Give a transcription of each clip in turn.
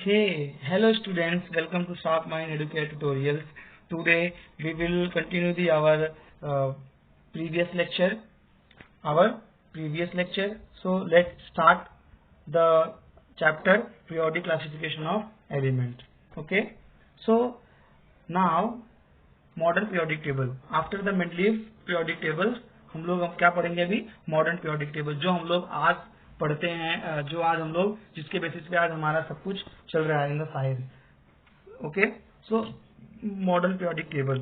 Hey, hello students, welcome to Sharp Mind Educate Tutorials. Today we will continue our previous lecture. So let's start the chapter periodic classification of element. Okay. So now modern periodic table. After the Mendeleev periodic table हम लोग अब क्या पढ़ेंगे? अभी modern periodic table जो हम लोग आज पढ़ते हैं, जो आज हम लोग जिसके बेसिस पे आज हमारा सब कुछ चल रहा है in the science. Okay. So modern periodic table.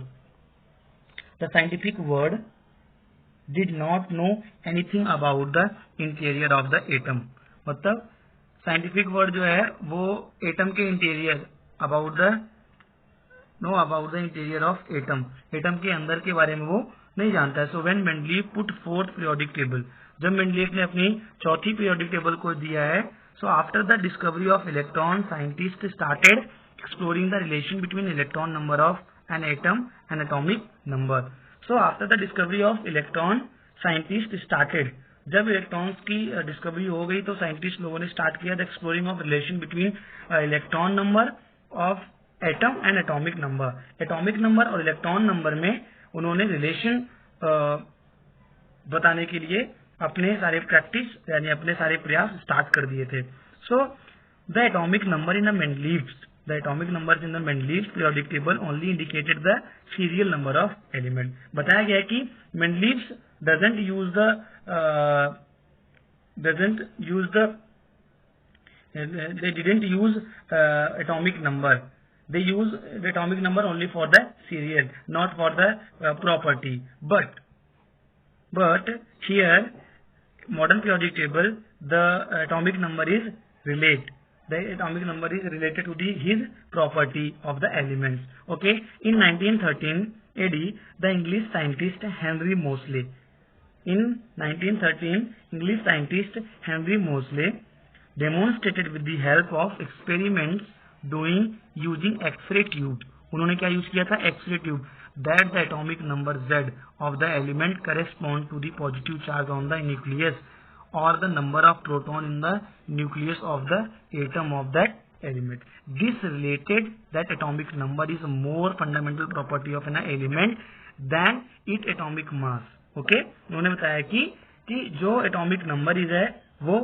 The scientific word did not know anything about the interior of the atom. मतलब साइंटिफिक वर्ड जो है वो एटम के interior about the interior of atom के अंदर के बारे में वो नहीं जानता है. So when Mendeleev put fourth periodic table, जब मेंडलीव ने अपनी चौथी पीरियोडिक टेबल को दिया है, so after the discovery of electron scientist started exploring the relation between electron number of an atom and atomic number. So after the discovery of electron scientist started, जब electrons की discovery हो गई तो scientist लोगों ने start किया the exploring of relation between electron number of atom and atomic number. Atomic number और electron number में उन्होंने रिलेशन बताने के लिए अपने सारे प्रैक्टिस यानी अपने सारे प्रयास स्टार्ट कर दिए थे. So the atomic number in the Mendeleev's periodic table only indicated the serial number of element. बताया गया है कि Mendeleev's doesn't use the they didn't use atomic number. They use the atomic number only for the serial, not for the property. But here modern periodic table, the atomic number is related. The atomic number is related to his property of the elements. Okay. In 1913 AD, the English scientist Henry Moseley. In 1913, English scientist Henry Moseley demonstrated with the help of experiments using X-ray tube. उन्होंने क्या use किया था? X-ray tube. That the atomic number Z of the element correspond to the positive charge on the nucleus or the number of proton in the nucleus of the atom of that element. This related that atomic number is a more fundamental property of an element than its atomic mass. Okay. उन्होंने बताया कि जो atomic number is है वो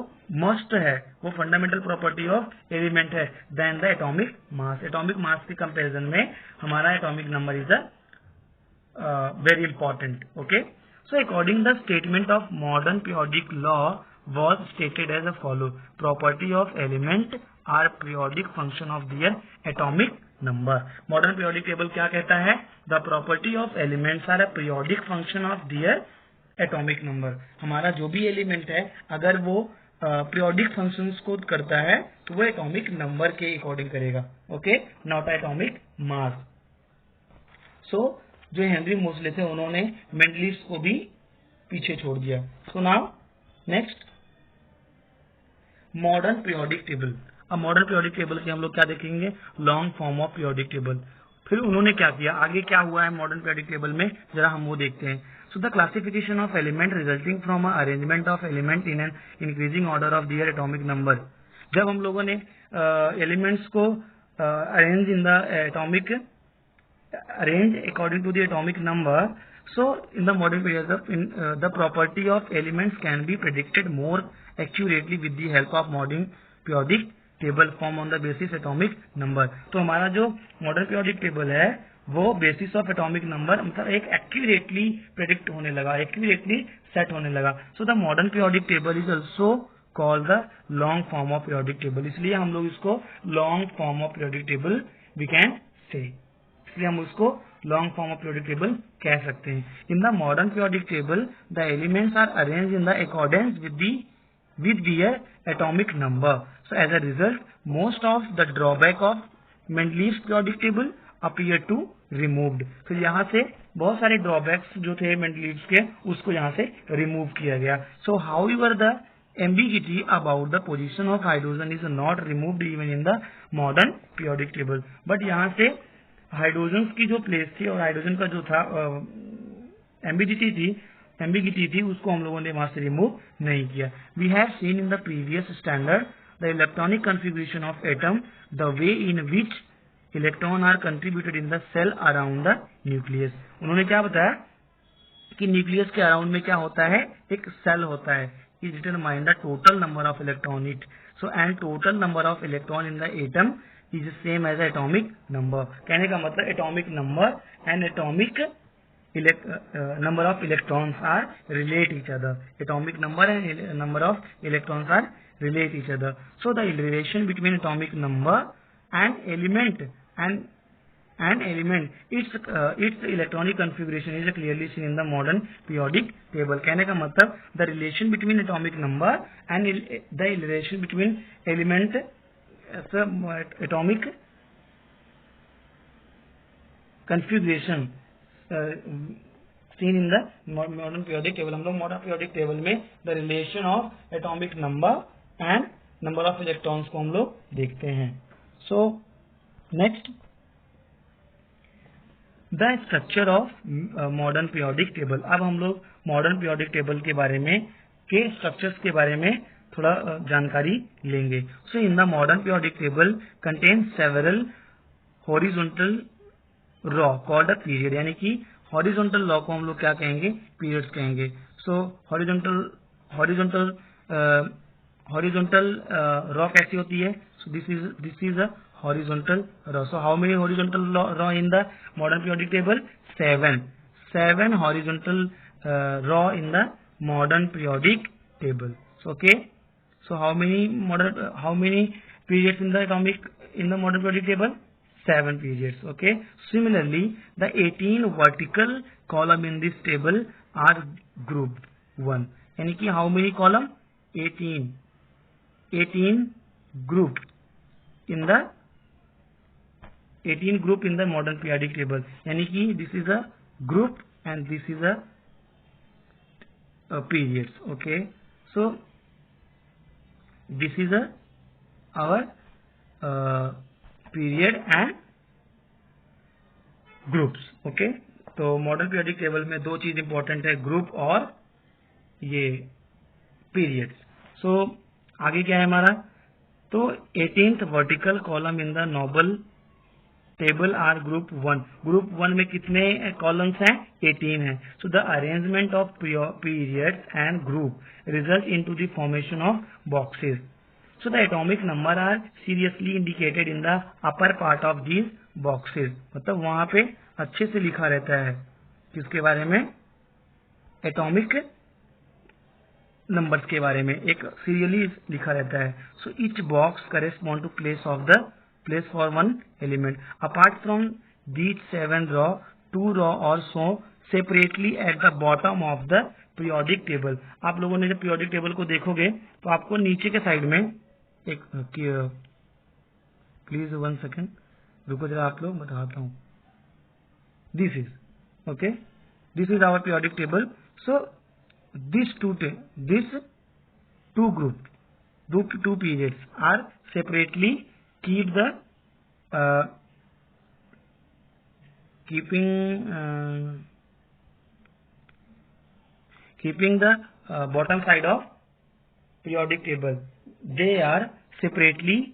must है, वो fundamental property of element है then the atomic mass. Atomic mass के कंपैरिजन में हमारा atomic number is very important. Okay. So according the statement of modern periodic law was stated as a follow. Property of element are periodic function of their atomic number. Modern periodic table क्या कहता है? The property of elements are a periodic function of their atomic number. हमारा जो भी element है अगर वो periodic functions को करता है तो वो atomic number के अकॉर्डिंग करेगा. Okay. Not atomic mass. So जो हेनरी मोसले थे उन्होंने मेंडलीव को भी पीछे छोड़ दिया. So now next modern periodic table. अब मॉडर्न पीरियोडिक टेबल के हम लोग क्या देखेंगे? Long form of periodic table. फिर उन्होंने क्या किया, आगे क्या हुआ है मॉडर्न पीरियोडिक टेबल में, जरा हम वो देखते हैं. So the classification of element resulting from arrangement of element in an increasing order of their atomic number. जब हम लोगों ने एलिमेंट्स को arrange in the atomic arrange according to the atomic number. So in the modern period, the property of elements can be predicted more accurately with the help of modern periodic table form on the basis atomic number. तो हमारा जो modern periodic table है वो basis of atomic number मतलब एक accurately predict होने लगा, accurately set होने लगा. So the modern periodic table is also called the long form of periodic table. इसलिए हम लोग इसको long form of periodic table we can say. इसलिए हम उसको long form of periodic table कह सकते हैं. In the modern periodic table the elements are arrange in the accordance with their atomic number. So as a result most of the drawback of Mendeleev's periodic table appear to removed. फिर यहाँ से बहुत सारे drawbacks जो थे Mendeleev's के उसको यहाँ से रिमूव किया गया. So how ever the ambiguity about the position of hydrogen is not removed even in the modern periodic table. But यहाँ से हाइड्रोजन की जो प्लेस थी और हाइड्रोजन का जो था एम्बिगिटी थी उसको हम लोगों ने वहां से रिमूव नहीं किया. We have seen in the previous standard the electronic configuration of atom, the way in which electron are contributed in the cell around the nucleus. उन्होंने क्या बताया कि न्यूक्लियस के अराउंड में क्या होता है, एक सेल होता है. Is determine the total number of electron it. So and total number of electron in the atom is same as atomic number. कहने का मतलब atomic number and atomic number of electrons are relate each other. Atomic number and number of electrons are relate each other. So the relation between atomic number and element its electronic configuration is clearly seen in the modern periodic table. कहने का मतलब the relation between atomic number and the relation between element atomic configuration seen in the modern periodic table. हम लोग modern periodic table में the relation of atomic number and number of electrons को हम लोग देखते हैं. So next, the structure of modern periodic table. अब हम लोग modern periodic table के बारे में, के structures के बारे में थोड़ा जानकारी लेंगे. So in the modern periodic table contains several horizontal raw called a period. यानी कि हॉरिजॉन्टल लॉ को हम लोग क्या कहेंगे, पीरियड्स कहेंगे. सो हॉरिजॉन्टल रॉ कैसी होती है, सो this is a horizontal raw. So how many horizontal raw in the modern periodic table? 7 horizontal raw in the modern periodic table. Okay, so how many periods in the modern periodic table? 7 periods. Okay. Similarly, the 18 vertical column in this table are grouped 1. यानी कि how many column? 18 grouped in the 18 group in the modern periodic table. यानी कि this is a group and this is a periods. Okay. So this is our period and groups. Okay, तो modern periodic table में दो चीज important है, group और ये periods. सो आगे क्या है हमारा, तो 18th vertical column in the noble table are group 1. Group 1 में कितने कॉलम्स हैं? 18 हैं. So the arrangement of periods and group result into the formation of boxes. So the atomic number are seriously indicated in the upper part of these boxes. मतलब वहां पे अच्छे से लिखा रहता है किसके बारे में, एटॉमिक नंबर्स के बारे में एक सीरियली लिखा रहता है. सो each box correspond to place for one element. Apart from these 7 raw, 2 raw or so separately at the bottom of the periodic table. आप लोगों ने जब periodic table को देखोगे तो आपको नीचे के साइड में एक प्लीज 1 सेकेंड रुको जरा, आप लोग बताता हूं. This is our periodic table. So this two group, two periods are separately keep the keeping the bottom side of periodic table. They are separately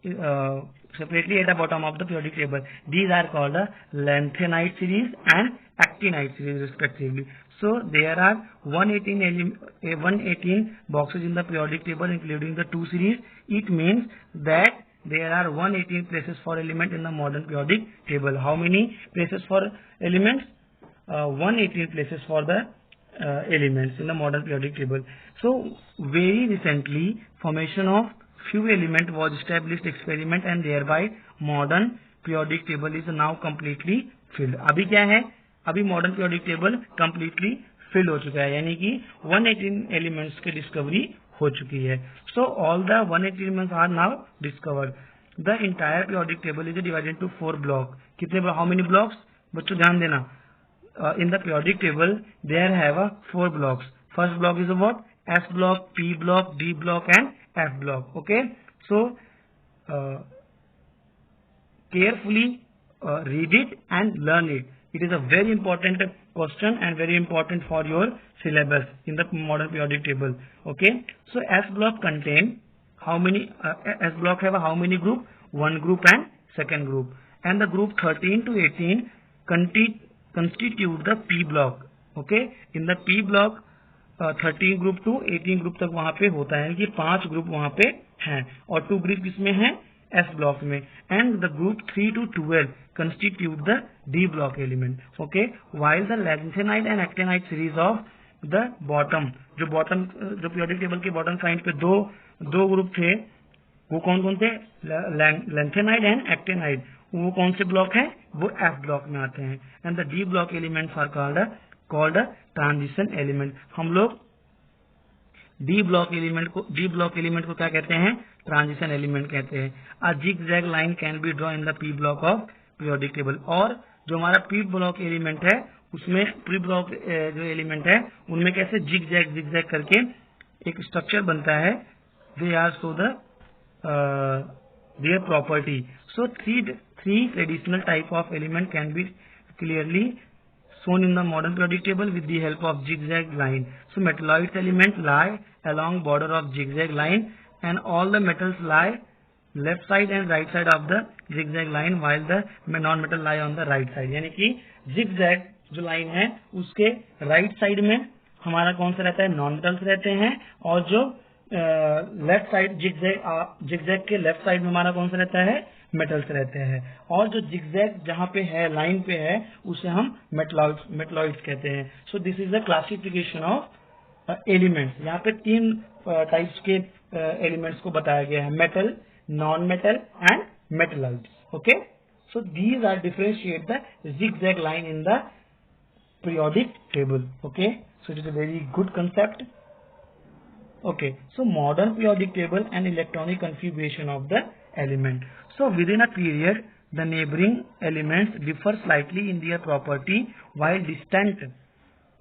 at the bottom of the periodic table. These are called the lanthanide series and actinide series respectively. So there are 118 boxes in the periodic table including the 2 series. It means that there are 118 places for element in the modern periodic table. How many places for elements? 118 places for the elements in the modern periodic table. So very recently formation of few element was established experiment and thereby modern periodic table is now completely filled. अभी क्या है, अभी modern periodic table completely filled हो चुका है, यानी कि 118 elements की डिस्कवरी हो चुकी है. So all the 118 elements are now discovered. The entire periodic table is divided into 4 blocks. कितने, how many blocks? बच्चों ध्यान देना. In the periodic table there have 4 blocks. First block is what? S block, P block, D block and F block. Okay, so carefully read it and learn it. It is a very important question and very important for your syllabus in the modern periodic table. Okay, so S block contain how many? S block have how many group? One group and second group, and the group 13 to 18 constitute the P block. Okay, in the P block 13 group to 18 group तक वहां पे होता है कि 5 group वहां पे हैं, और 2 ग्रुप किसमें है? एस ब्लॉक में. And the group 3 to 12 constitute the D block element. Okay, while the lanthanide and actinide series of the bottom, जो पीरियोडिक टेबल के बॉटम साइड पे दो ग्रुप थे, वो कौन कौन थे? Lanthanide and actinide. वो कौन से ब्लॉक है? वो एफ ब्लॉक में आते हैं. And the D block elements are called transition element. हम लोग डी ब्लॉक एलिमेंट को क्या कहते हैं? ट्रांजिशन एलिमेंट कहते हैं. A zigzag line can be draw in the P block of periodic table. और जो हमारा पी ब्लॉक एलिमेंट है, उसमें पी ब्लॉक जो एलिमेंट है उनमें कैसे जिग-जैग करके एक स्ट्रक्चर बनता है. They are so the their property. So three traditional type of element can be clearly shown in the modern periodic table with the help of zigzag line. So metalloids element lie along border of zigzag line, and all the metals lie left side and right side of the zigzag line, while the non-metal lie on the right side. यानी कि zigzag जो line है उसके right side में हमारा कौन सा रहता है? नॉन मेटल्स रहते हैं. और जो लेफ्ट साइड जिगजैग के लेफ्ट साइड में हमारा कौन सा रहता है? मेटल्स रहते हैं. और जो जिगजैग जहां पे है, लाइन पे है, उसे हम मेटलॉइड्स कहते हैं. सो this is the classification of elements. यहाँ पे 3 टाइप्स के एलिमेंट्स को बताया गया है: metal, non metal and metalloids. Okay, so these are differentiate the zigzag line in the periodic table. Okay, so it is a very good concept. Okay, so modern periodic table and electronic configuration of the element. So within a period, the neighboring elements differ slightly in their property, while distant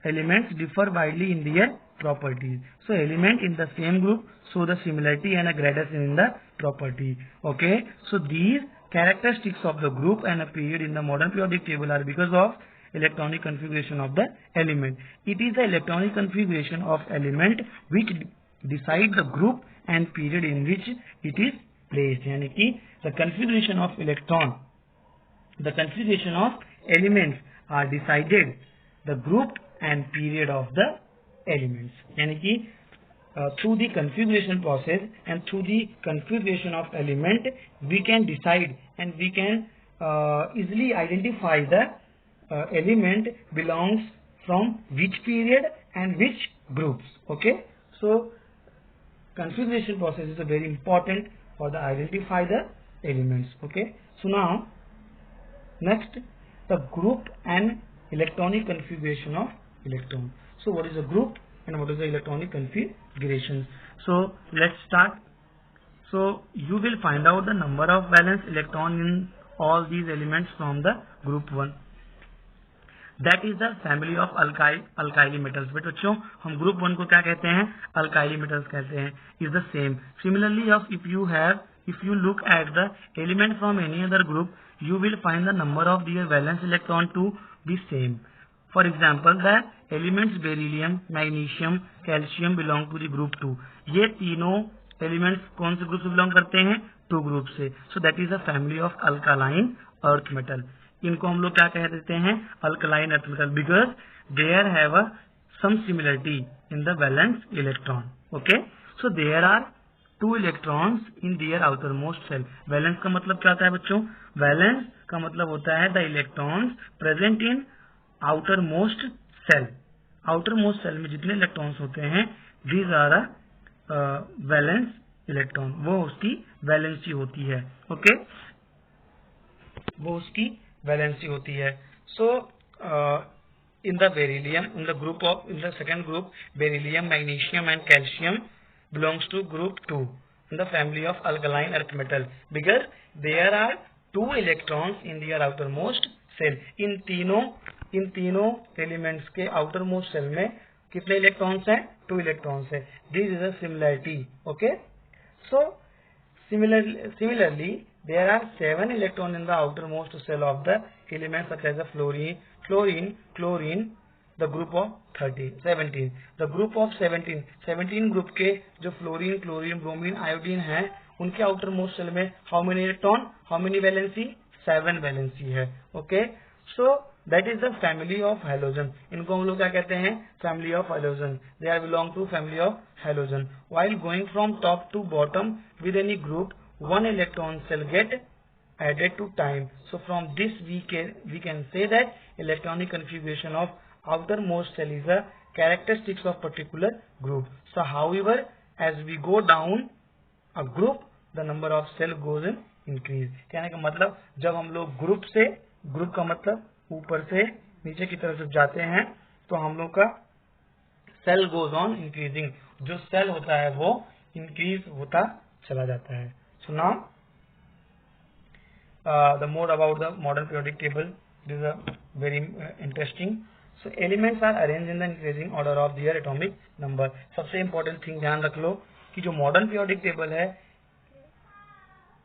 elements differ widely in their properties. So element in the same group show the similarity and a gradation in the property. Okay, so these characteristics of the group and a period in the modern periodic table are because of electronic configuration of the element. It is the electronic configuration of element which decide the group and period in which it is placed. यानी कि the configuration of elements are decided the group and period of the elements. यानी कि through the configuration process and through the configuration of element we can decide and we can easily identify the element belongs from which period and which groups. Okay, so configuration process is very important for the identify the elements. Okay, so now next, the group and electronic configuration of electron. So what is a group and what is the electronic configuration? So let's start. So you will find out the number of valence electron in all these elements from the group 1. That is the family of alkyl metals. बच्चों, हम group 1 को क्या कहते हैं? अल्काइली metals कहते हैं. Is the same. Similarly, if you look at the element from any other group, you will find the number of their valence electron to be same. For example, the elements beryllium, magnesium, calcium belong to the group 2. ये तीनों elements कौन से group से belong करते हैं? 2 group से. So that is the family of alkaline earth metal. इनको हम लोग क्या कह देते हैं? Alkaline earth metal, because there have some similarity in the valence electron. Okay, so there are 2 electrons in their outermost shell. Valence का मतलब क्या होता है बच्चों? वैलेंस का मतलब होता है the electrons present in outermost shell. Outermost shell में जितने इलेक्ट्रॉन्स होते हैं, दीज आर वैलेंस इलेक्ट्रॉन. वो उसकी वैलेंसी होती है. ओके, वो उसकी वैलेंसी होती है. So in the beryllium, in the second group, beryllium, magnesium and calcium belongs to group 2 in the family of alkaline earth metal, because there are 2 electrons in their outermost cell. इन तीनों elements के outermost cell में कितने electrons हैं? 2 electrons है. This is a similarity. Okay, so similarly there are 7 electrons in the outermost cell of the elements such as the fluorine, chlorine, the group of 17, the group of 17 group के जो fluorine, chlorine, bromine, iodine है, उनके outermost shell में how many electron, how many valency, 7 valency है. Okay, so that is the family of halogen. इनको हम लोग क्या कहते हैं, family of halogen. They are belong to family of halogen. While going from top to bottom with any group, 1 electron shall get added to time. So from this we can say that electronic configuration of outermost cell is a characteristics of particular group. So however, as we go down a group, the number of cell goes in increase. कहने का मतलब जब हम लोग group का मतलब ऊपर से नीचे की तरफ जब जाते हैं तो हम लोग का सेल गोज ऑन इंक्रीजिंग, जो सेल होता है वो इंक्रीज होता चला जाता है. So now the more about the modern periodic table. This is a very interesting. So elements are arranged in the increasing order of their atomic number. सबसे important thing ध्यान रख लो कि जो modern periodic table है,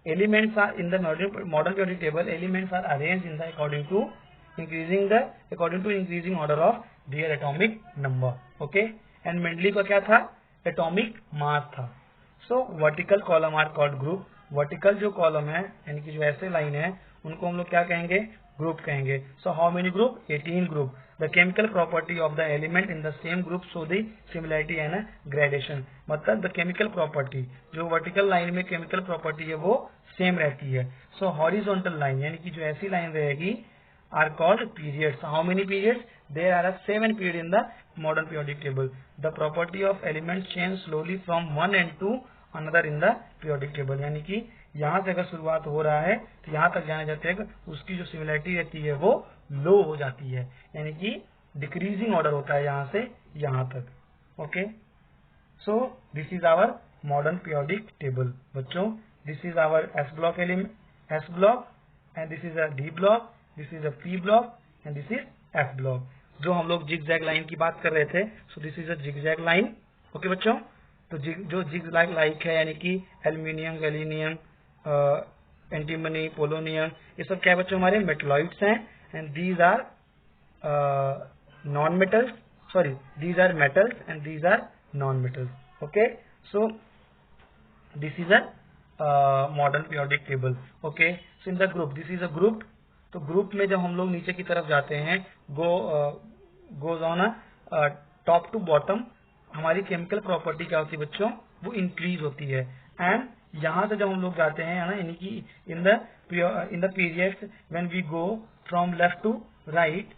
elements are in the modern periodic table, elements are arranged in the according to increasing order of their atomic number. Okay, and Mendeleev का क्या था, atomic mass था. So vertical column are called group. Vertical जो column है यानी कि जो ऐसे लाइन है उनको हम लोग क्या कहेंगे, ग्रुप कहेंगे. So how many group, 18 group. The chemical property of the element in the same group show the similarity and gradation. मतलब द केमिकल प्रॉपर्टी, जो वर्टिकल लाइन में केमिकल प्रॉपर्टी है वो सेम रहती है. सो हॉरिजॉन्टल लाइन यानी कि जो ऐसी लाइन रहेगी are called periods. How many periods, there are 7 period in the modern periodic table. The property of elements change slowly from one end to another in the periodic table. यानी कि यहाँ से अगर शुरुआत हो रहा है तो यहाँ तक जाने जाते हैं, उसकी जो सिमिलरिटी रहती है वो लो हो जाती है, यानी कि डिक्रीजिंग ऑर्डर होता है यहाँ से यहाँ तक. Okay, so this is our modern periodic table. बच्चों, this is our S block and this is a D block, this is a P block and this is F block. जो हम लोग जिगजैग लाइन की बात कर रहे थे, सो this is a zigzag line. Okay बच्चों, तो जो जिगजैग लाइक है यानी कि एल्यूमिनियम, गैलीनियम, एंटीमनी, पोलोनियम, ये सब क्या बच्चों हमारे मेटलॉइड्स हैं. And these are non metals, sorry these are metals and these are non metals. Okay, so this is a modern periodic table. Okay, so in the group, this is a group. तो group में जब हम लोग नीचे की तरफ जाते हैं, goes on top to bottom, हमारी केमिकल प्रॉपर्टी क्या होती है बच्चों, वो इंक्रीज होती है. एंड यहाँ से जब हम लोग जाते हैं ना, यानी कि in the periods when we go from left to right,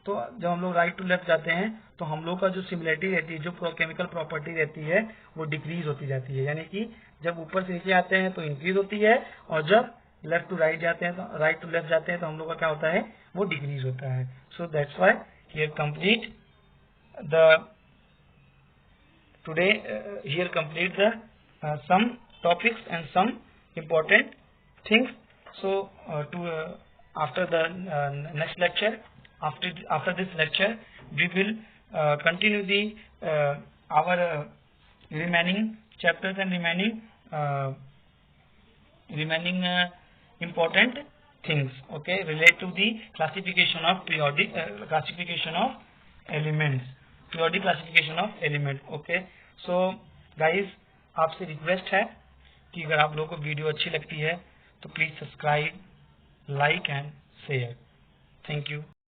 तो जब हम लोग राइट टू लेफ्ट जाते हैं तो हम लोग का जो सिमिलरिटी रहती है, जो केमिकल प्रॉपर्टी रहती है वो डिक्रीज होती जाती है. यानी कि जब ऊपर से नीचे आते हैं तो इंक्रीज होती है, और जब लेफ्ट टू राइट जाते हैं तो राइट टू लेफ्ट जाते हैं तो हम लोग का क्या होता है, वो डिक्रीज होता है. So that's why here complete the today here complete the some topics and some important things. So after the next lecture, after this lecture we will continue the our remaining chapters and remaining important things, okay, relate to the classification of periodic classification of elements, periodic classification of element. Okay, so guys, आपसे request है कि अगर आप लोगों को video अच्छी लगती है तो please subscribe, like and share. Thank you.